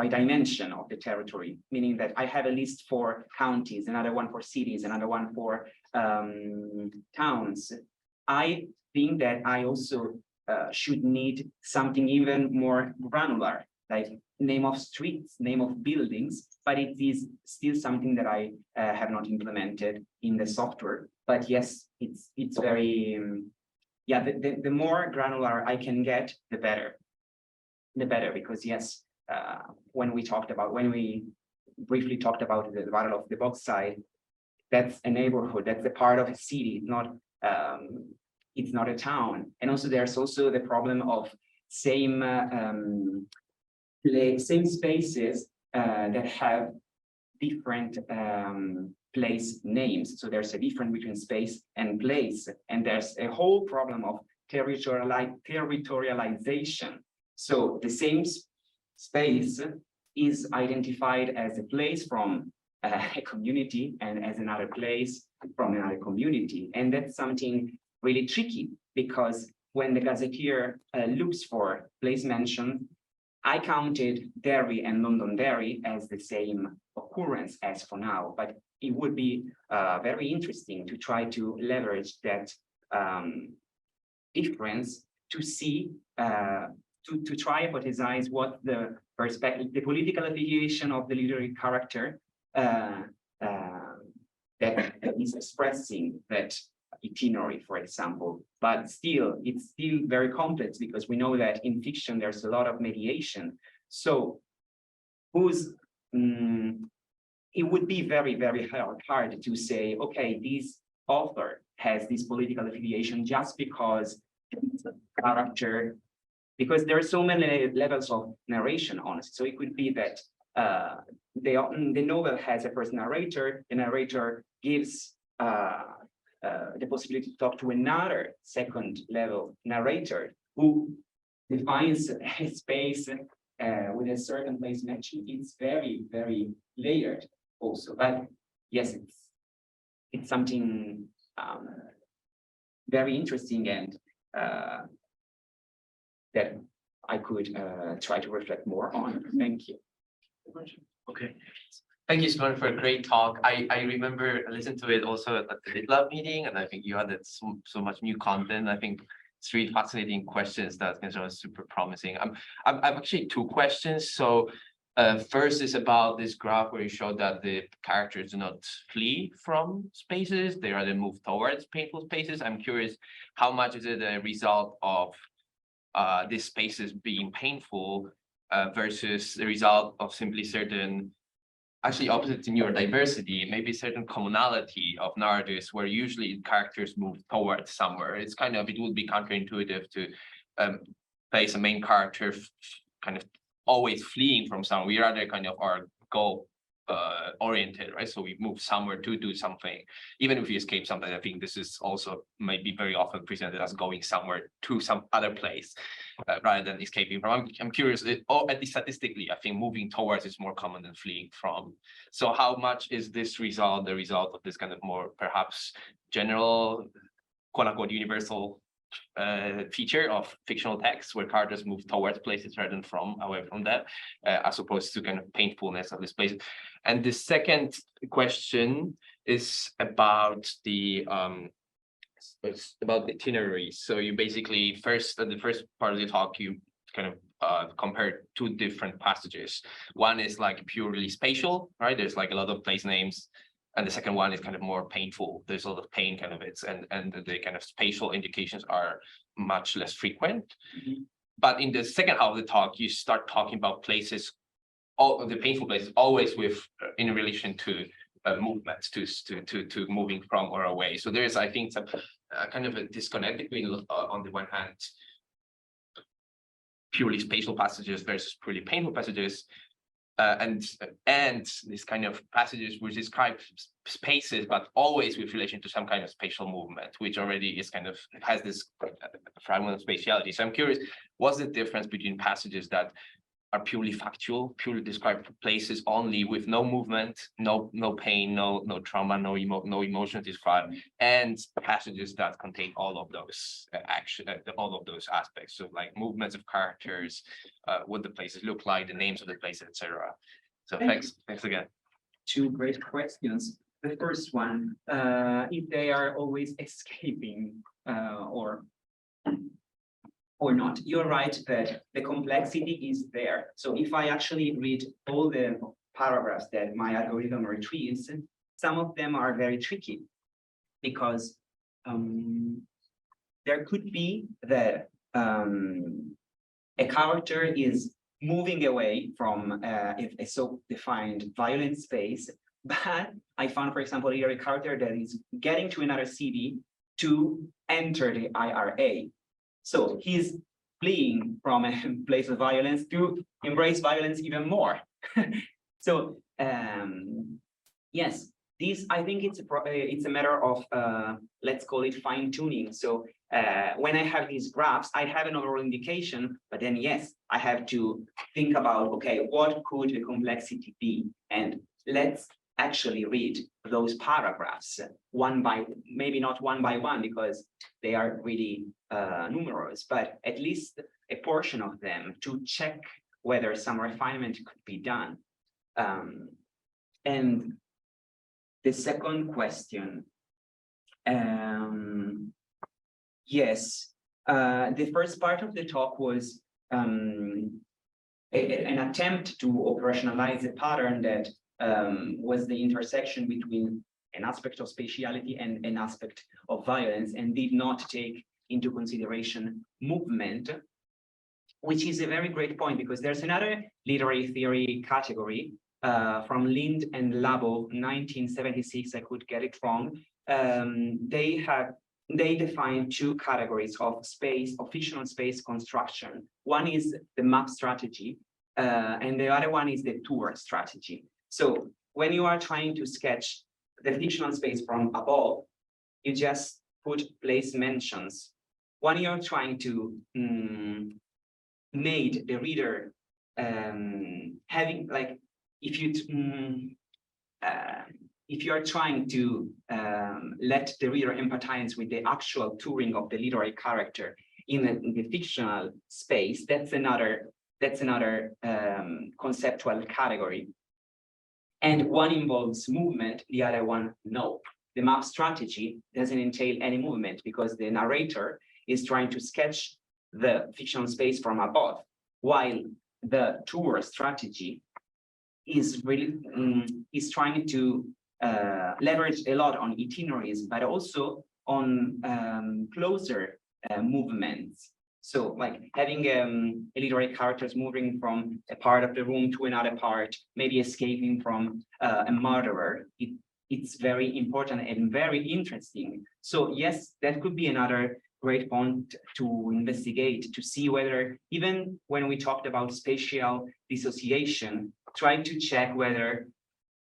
dimension of the territory, meaning that I have a list for counties, another one for cities, another one for towns. I think that I also should need something even more granular, like name of streets, name of buildings, but it is still something that I have not implemented in the software. But yes, it's very, yeah, the more granular I can get, the better, because yes, when we briefly talked about the Battle of the Bogside, that's a neighborhood, that's a part of a city, it's not a town. And also there's also the problem of same spaces that have different place names. So there's a difference between space and place, and there's a whole problem of territorialization. So the same space is identified as a place from a community and as another place from another community. And that's something really tricky, because when the gazetteer looks for place mention, I counted Derry and Londonderry as the same occurrence as for now, but it would be very interesting to try to leverage that difference to see to try hypothesize what the perspective, the political affiliation of the literary character that is expressing that itinerary, for example. But still, it's still very complex, because we know that in fiction there's a lot of mediation. So it would be very, very hard to say, okay, this author has this political affiliation just because the character, because there are so many levels of narration on it. So it could be that the novel has a first narrator, the narrator gives the possibility to talk to another second level narrator who defines a space with a certain place mention. It's very, very layered also. But yes, it's something very interesting, and that I could try to reflect more on. Thank you. Okay. Thank you, Simone, for a great talk. I remember I listened to it also at the LitLab meeting, and I think you added so much new content. I think it's really fascinating questions that are super promising. I've actually two questions. So first is about this graph where you showed that the characters do not flee from spaces, they rather move towards painful spaces. I'm curious, how much is it a result of these spaces being painful versus the result of simply certain, actually opposite to neurodiversity, maybe certain commonality of narratives where usually characters move towards somewhere. It's kind of, it would be counterintuitive to place a main character kind of always fleeing from somewhere. We rather kind of our goal oriented, right? So we move somewhere to do something, even if we escape something. I think this is also maybe very often presented as going somewhere to some other place rather than escaping from. I'm curious, or at least statistically, I think moving towards is more common than fleeing from. So how much is this result the result of this kind of more perhaps general, quote unquote, universal feature of fictional text where characters move towards places rather than away from that, as opposed to kind of painfulness of this place. And the second question is about the itineraries. So you basically the first part of the talk, you kind of compared two different passages. One is like purely spatial, right? There's like a lot of place names. And the second one is kind of more painful. There's a lot of pain kind of bits, and the kind of spatial indications are much less frequent. But in the second half of the talk, you start talking about places, all of the painful places, always with in relation to movements, to moving from or away. So there is, I think, some kind of a disconnect between on the one hand, purely spatial passages versus purely painful passages. And this kind of passages which describe spaces, but always with relation to some kind of spatial movement, which already is kind of has this fragment of spatiality. So I'm curious, what's the difference between passages that are purely factual, purely describe places only with no movement, no pain, no trauma, no emotion described, and passages that contain all of those all of those aspects. So like movements of characters, what the places look like, the names of the places, etc. So thanks again. Two great questions. The first one, if they are always escaping or not. You're right that the complexity is there. So if I actually read all the paragraphs that my algorithm retrieves, some of them are very tricky because there could be that a character is moving away from a so-defined violent space, but I found, for example, here a character that is getting to another city to enter the IRA. So he's fleeing from a place of violence to embrace violence even more. So yes, I think it's a matter of let's call it fine tuning. So when I have these graphs, I have an overall indication, but then yes, I have to think about, okay, what could the complexity be? And let's actually read those paragraphs maybe not one by one, because they are really numerous, but at least a portion of them to check whether some refinement could be done. And the second question, yes, the first part of the talk was an attempt to operationalize a pattern that was the intersection between an aspect of spatiality and an aspect of violence, and did not take into consideration movement, which is a very great point, because there's another literary theory category from Lind and Labo, 1976, I could get it wrong. They define two categories of fictional space construction. One is the map strategy, and the other one is the tour strategy. So when you are trying to sketch the fictional space from above, you just put place mentions. When you're trying to make the reader having, like, if you are trying to let the reader empathize with the actual touring of the literary character in the fictional space, that's another conceptual category. And one involves movement, the other one no. The map strategy doesn't entail any movement because the narrator is trying to sketch the fictional space from above, while the tour strategy is really trying to leverage a lot on itineraries, but also on closer movements. So like having a literary characters moving from a part of the room to another part, maybe escaping from a murderer. It's very important and very interesting. So yes, that could be another great point to investigate, to see whether, even when we talked about spatial dissociation, try to check whether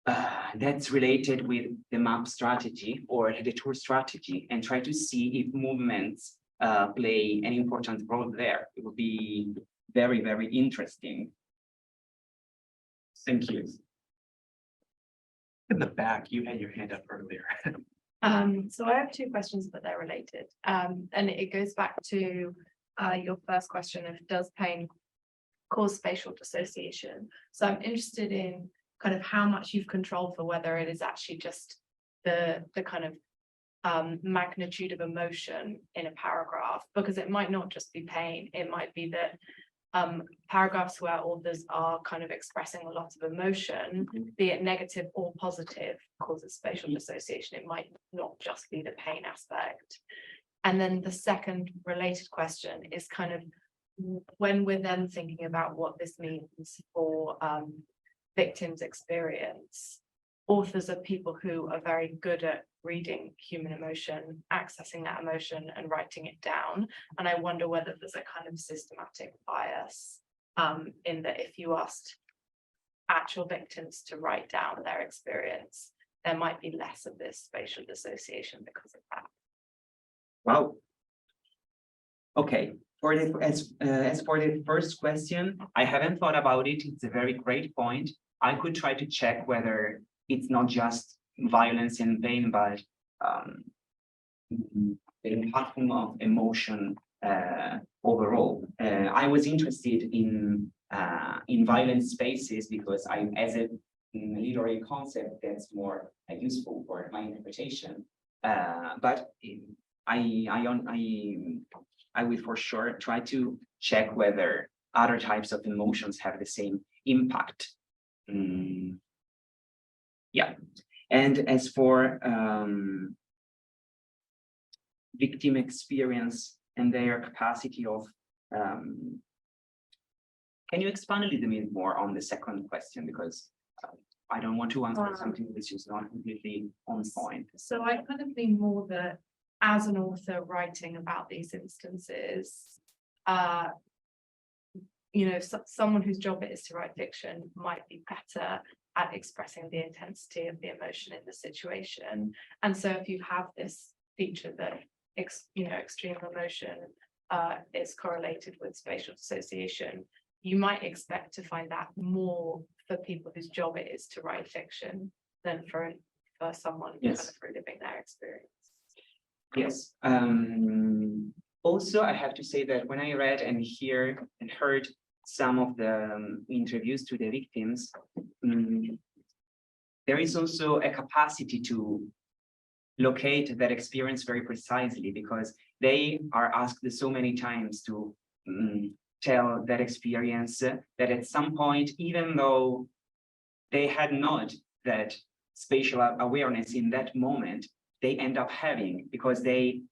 that's related with the map strategy or the tour strategy, and try to see if movements play an important role there. It would be very, very interesting. Thank you. In the back, you had your hand up earlier. So I have two questions, but they're related. And it goes back to your first question of does pain cause spatial dissociation? So I'm interested in kind of how much you've controlled for whether it is actually just the kind of magnitude of emotion in a paragraph, because it might not just be pain. It might be that paragraphs where authors are kind of expressing a lot of emotion, be it negative or positive, causes spatial dissociation. It might not just be the pain aspect. And then the second related question is kind of when we're then thinking about what this means for victims' experience, authors are people who are very good at reading human emotion, accessing that emotion and writing it down. And I wonder whether there's a kind of systematic bias in that if you asked actual victims to write down their experience, there might be less of this spatial dissociation because of that. Wow. Okay, for the as for the first question, I haven't thought about it. It's a very great point. I could try to check whether it's not just violence and pain, but the impact of emotion overall. I was interested in violent spaces because as a literary concept that's more useful for my interpretation. But I will for sure try to check whether other types of emotions have the same impact. Yeah, and as for victim experience and their capacity of, can you expand a little bit more on the second question, because I don't want to answer something which is not completely on point. So I kind of mean more that as an author writing about these instances, you know, someone whose job it is to write fiction might be better at expressing the intensity of the emotion in the situation. And so if you have this feature that, you know, extreme emotion is correlated with spatial dissociation, you might expect to find that more for people whose job it is to write fiction than for someone kind of reliving their experience. Yes. Also, I have to say that when I read and heard some of the interviews to the victims, there is also a capacity to locate that experience very precisely, because they are asked so many times to tell that experience that at some point, even though they had not that spatial awareness in that moment, they end up having, because they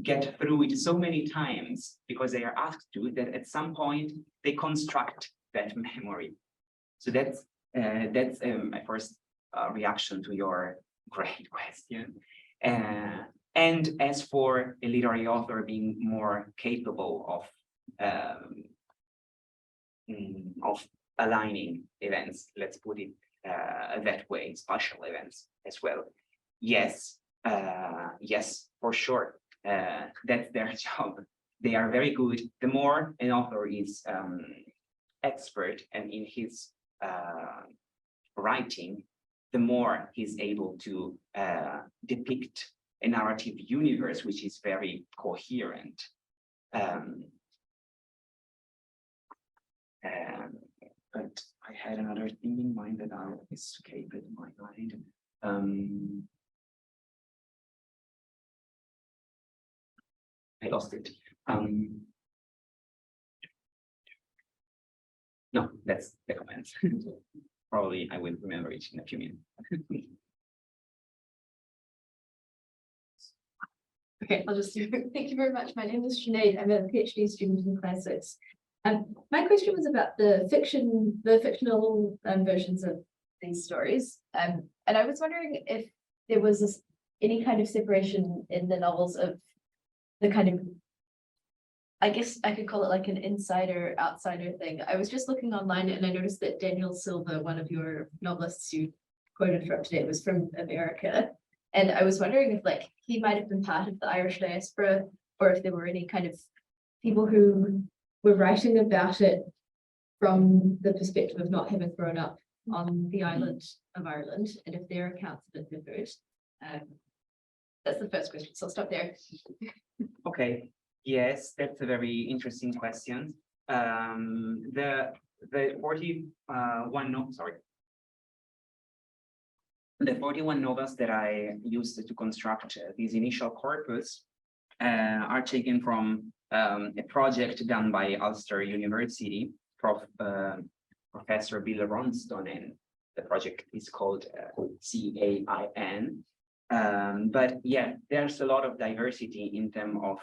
get through it so many times because they are asked to, that at some point they construct that memory. So that's my first reaction to your great question. And as for a literary author being more capable of aligning events, let's put it that way, spatial events as well. Yes, yes, for sure. That's their job. They are very good. The more an author is expert and in his writing, the more he's able to depict a narrative universe which is very coherent. But I had another thing in mind that I escaped my mind. I lost it. No, that's the comments. Probably I will remember it in a few minutes. Okay, I'll just do it. Thank you very much. My name is Sinead. I'm a PhD student in classics. My question was about the fictional versions of these stories. And I was wondering if there was any kind of separation in the novels of the kind of I guess I could call it like an insider outsider thing. I was just looking online and I noticed that Daniel Silva, one of your novelists you quoted from today, was from America. And I was wondering if like he might have been part of the Irish diaspora, or if there were any kind of people who were writing about it from the perspective of not having grown up on the island of Ireland, and if their accounts have been differed. That's the first question, so I'll stop there. Okay, yes, that's a very interesting question. The 41 the 41 novels that I used to construct this initial corpus are taken from a project done by Ulster University, Professor Bill Ronston, and the project is called CAIN. But yeah, there's a lot of diversity in terms of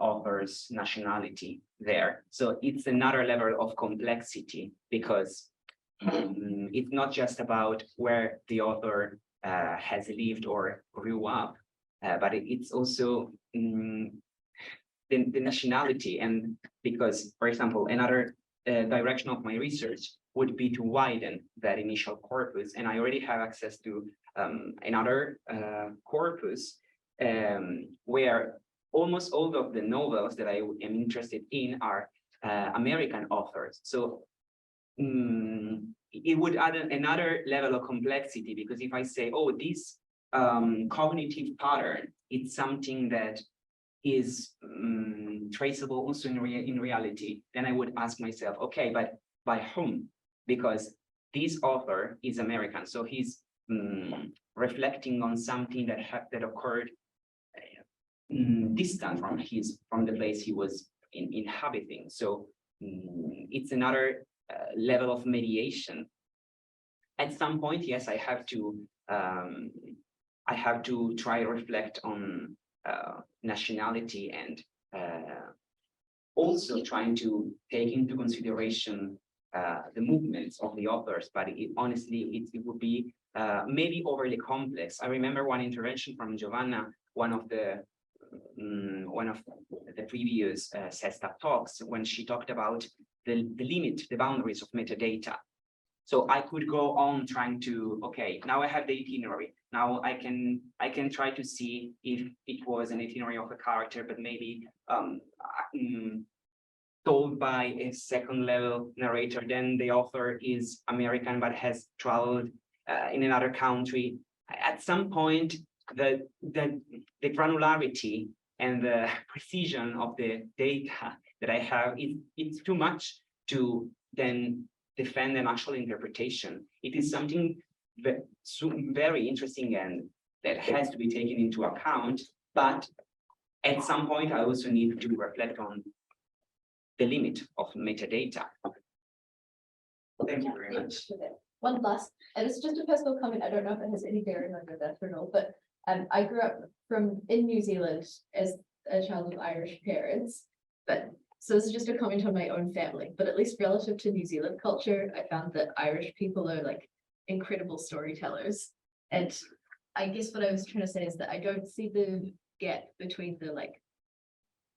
authors' nationality there. So it's another level of complexity because it's not just about where the author has lived or grew up, but it's also the nationality. And because, for example, another direction of my research would be to widen that initial corpus. And I already have access to another corpus where almost all of the novels that I am interested in are American authors. So it would add another level of complexity, because if I say, oh, this cognitive pattern, it's something that is traceable also in reality, then I would ask myself, okay, but by whom? Because this author is American, so he's reflecting on something that occurred distant from the place he was inhabiting. So it's another level of mediation. At some point, yes, I have to try to reflect on nationality and also trying to take into consideration the movements of the authors, but honestly, it would be maybe overly complex. I remember one intervention from Giovanna, one of the previous SESTA talks, when she talked about the boundaries of metadata. So I could go on trying to, okay, now I have the itinerary. Now I can try to see if it was an itinerary of a character, but maybe told by a second level narrator. Then the author is American, but has traveled in another country. At some point, the granularity and the precision of the data that I have, it's too much to then defend an actual interpretation. It is something very interesting and that has to be taken into account, but at some point I also need to reflect on the limit of metadata. Thank you very much. One last, and it's just a personal comment, I don't know if it has any bearing on your death or not, but I grew up in New Zealand as a child of Irish parents, but so this is just a comment on my own family, but at least relative to New Zealand culture, I found that Irish people are like incredible storytellers. And I guess what I was trying to say is that I don't see the gap between the like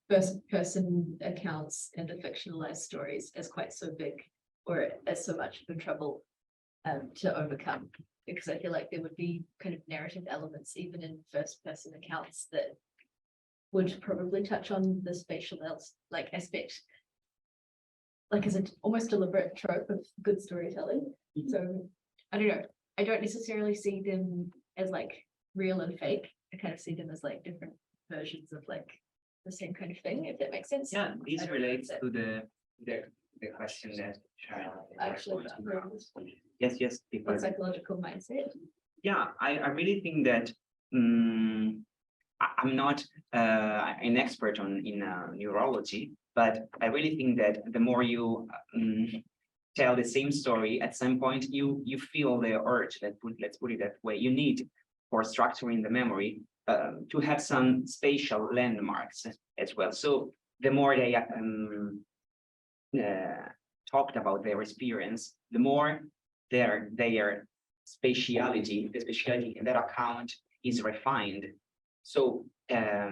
first person accounts and the fictionalized stories as quite so big, or as so much of a trouble to overcome, because I feel like there would be kind of narrative elements even in first person accounts that would probably touch on the spatial like aspect, like as an almost deliberate trope of good storytelling. So I don't know, I don't necessarily see them as like real and fake. I kind of see them as like different versions of like the same kind of thing, if that makes sense. Yeah, this relates to the question that Actually, yes, the because psychological mindset. yeah, I really think that I'm not an expert in neurology, but I really think that the more you tell the same story, at some point you feel the urge, let's put it that way, you need for structuring the memory to have some spatial landmarks as well. So the more they talked about their experience, the more their spatiality, the spatiality in that account is refined. So yeah,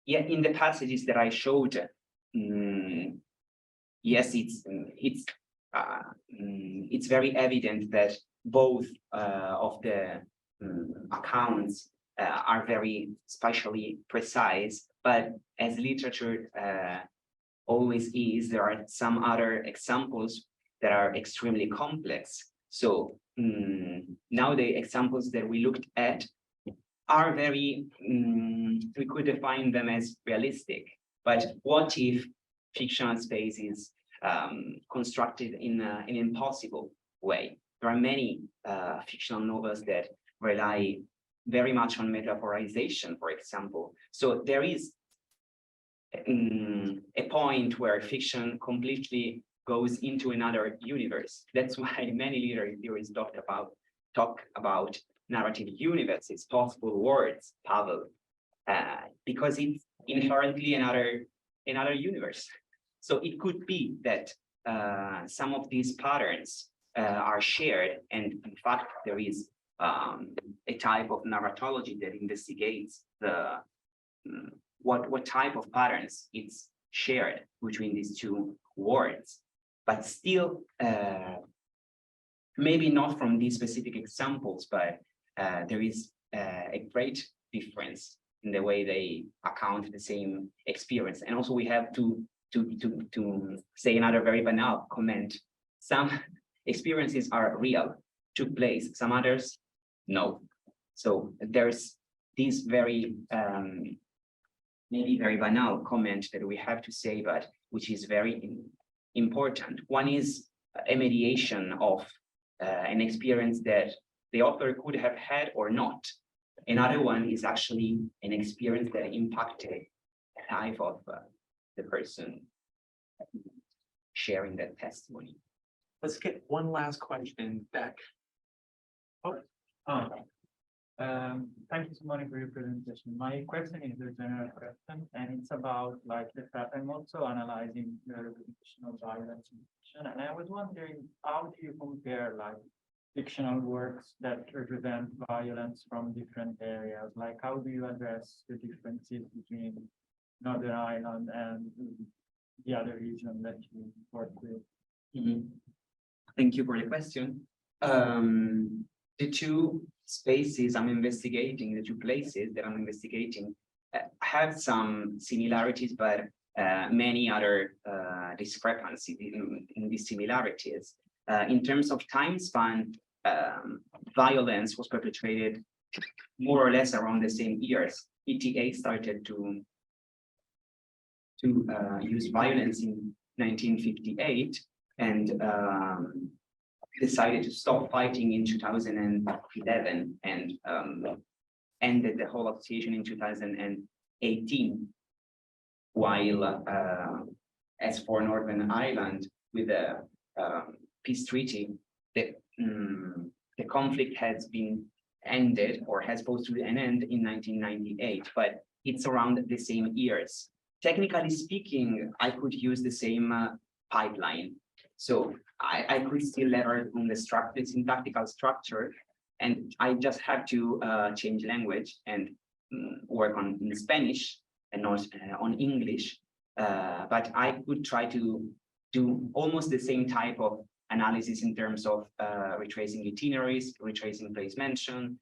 in the passages that I showed, yes, it's very evident that both of the accounts are very spatially precise, but as literature always is, there are some other examples that are extremely complex. So now the examples that we looked at are very, we could define them as realistic, but what if fictional space is constructed in an impossible way? There are many fictional novels that rely very much on metaphorization, for example. So there is a point where fiction completely goes into another universe. That's why many literary theories talk about narrative universes, possible worlds, Pavel, because it's inherently another universe. So it could be that some of these patterns are shared, and in fact there is a type of narratology that investigates the what type of patterns it's shared between these two worlds, but still maybe not from these specific examples, but there is a great difference in the way they account the same experience. And also we have to say another very banal comment. Some experiences are real, took place, some others no. So there's this very maybe very banal comment that we have to say, but which is very important. One is a mediation of an experience that the author could have had or not. Another one is actually an experience that impacted the life of the person sharing that testimony. Let's get one last question back. Thank you, Simone, for your presentation. My question is a general question, and it's about like the fact I'm also analyzing the representational violence in fiction, and I was wondering, how do you compare like fictional works that represent violence from different areas? Like, how do you address the differences between Northern Ireland and the other region that you work with? Thank you for the question. The two spaces I'm investigating, the two places that I'm investigating, have some similarities, but many other discrepancies in these similarities. In terms of time span, violence was perpetrated more or less around the same years. ETA started to use violence in 1958 and decided to stop fighting in 2011 and ended the whole association in 2018. While as for Northern Ireland, with the peace treaty, the conflict has been ended or has supposed to end in 1998, but it's around the same years. Technically speaking, I could use the same pipeline. So I could still leverage on the syntactical structure, and I just have to change language and work on in Spanish and not on English. But I could try to do almost the same type of analysis in terms of retracing itineraries, retracing place mention,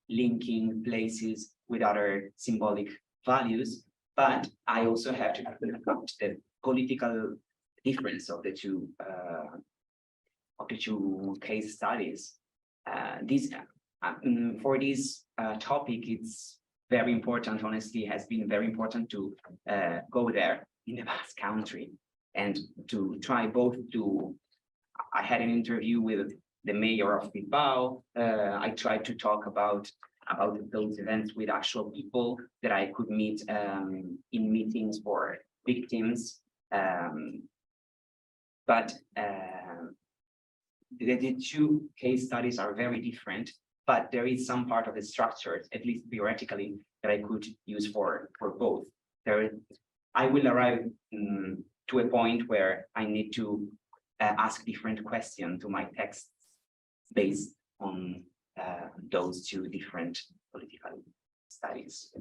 linking places with other symbolic values. But I also have to look at the political difference of the two case studies. For this topic, it's very important. Honestly, has been very important to go there in the Basque Country and to try both to. I had an interview with the mayor of Bilbao. I tried to talk about those events with actual people that I could meet in meetings for victims. But the two case studies are very different, but there is some part of the structure, at least theoretically, that I could use for both. I will arrive to a point where I need to ask different questions to my texts based on those two different political studies.